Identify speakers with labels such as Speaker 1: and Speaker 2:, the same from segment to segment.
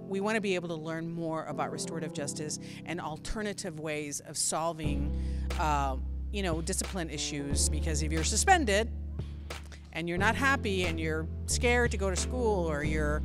Speaker 1: we want to be able to learn more about restorative justice and alternative ways of solving, discipline issues. Because if you're suspended and you're not happy and you're scared to go to school, or you're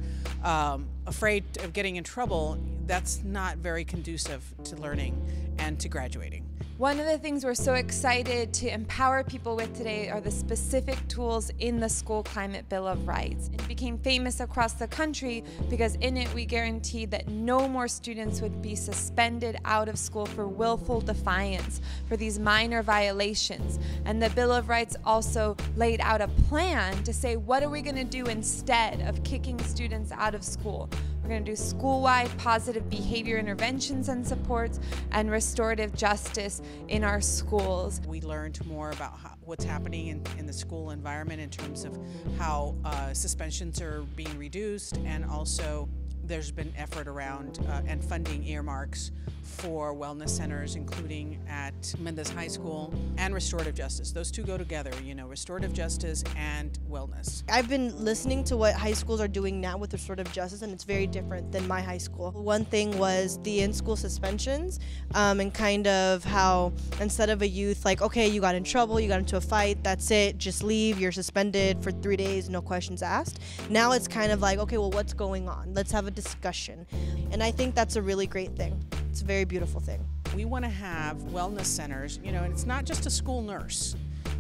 Speaker 1: afraid of getting in trouble, that's not very conducive to learning and to graduating.
Speaker 2: One of the things we're so excited to empower people with today are the specific tools in the School Climate Bill of Rights. It became famous across the country because in it we guaranteed that no more students would be suspended out of school for willful defiance, for these minor violations. And the Bill of Rights also laid out a plan to say, what are we going to do instead of kicking students out of school? We're going to do school-wide positive behavior interventions and supports and restorative justice in our schools.
Speaker 1: We learned more about what's happening in the school environment in terms of how suspensions are being reduced, and also there's been effort around and funding earmarks for wellness centers, including at Mendez High School, and restorative justice. Those two go together, restorative justice and wellness.
Speaker 3: I've been listening to what high schools are doing now with restorative justice, and it's very different than my high school. One thing was the in-school suspensions, and kind of how instead of a youth like, okay, you got in trouble, you got into a fight, that's it, just leave, you're suspended for 3 days, no questions asked. Now it's kind of like, okay, well, what's going on? Let's have a discussion. And I think that's a really great thing. It's a very beautiful thing.
Speaker 1: We want to have wellness centers, and it's not just a school nurse.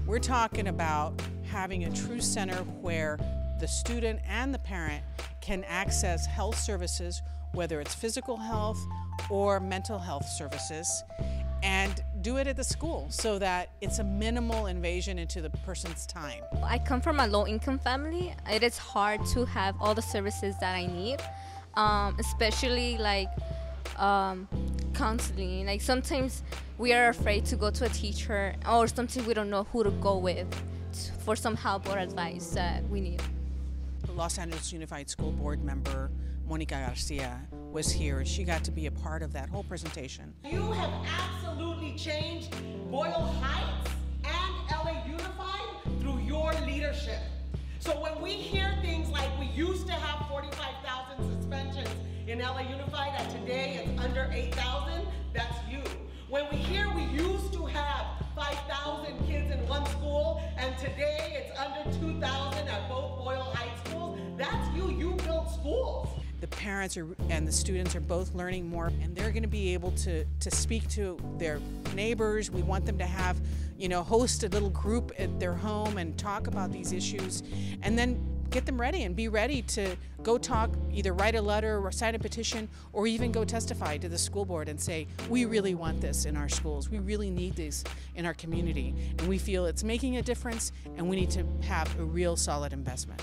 Speaker 1: We're talking about having a true center where the student and the parent can access health services, whether it's physical health or mental health services, and do it at the school so that it's a minimal invasion into the person's time.
Speaker 4: I come from a low-income family. It is hard to have all the services that I need, especially like counseling. Like sometimes we are afraid to go to a teacher, or sometimes we don't know who to go with for some help or advice that we need.
Speaker 1: The Los Angeles Unified School Board member Monica Garcia was here, and she got to be a part of that whole presentation.
Speaker 5: You have absolutely changed Boyle Heights and LA Unified through your leadership. So when we hear things like we used to have 45,000 suspensions in LA Unified, and today it's under 8,000, that's you. When we hear we used to have 5,000 kids in one school, and today it's under 2,000 at both Boyle Heights schools, that's you. You built schools.
Speaker 1: The parents and the students are both learning more, and they're going to be able to speak to their neighbors. We want them to have, host a little group at their home and talk about these issues, and then get them ready and be ready to go talk, either write a letter or sign a petition, or even go testify to the school board and say, we really want this in our schools. We really need this in our community, and we feel it's making a difference, and we need to have a real solid investment.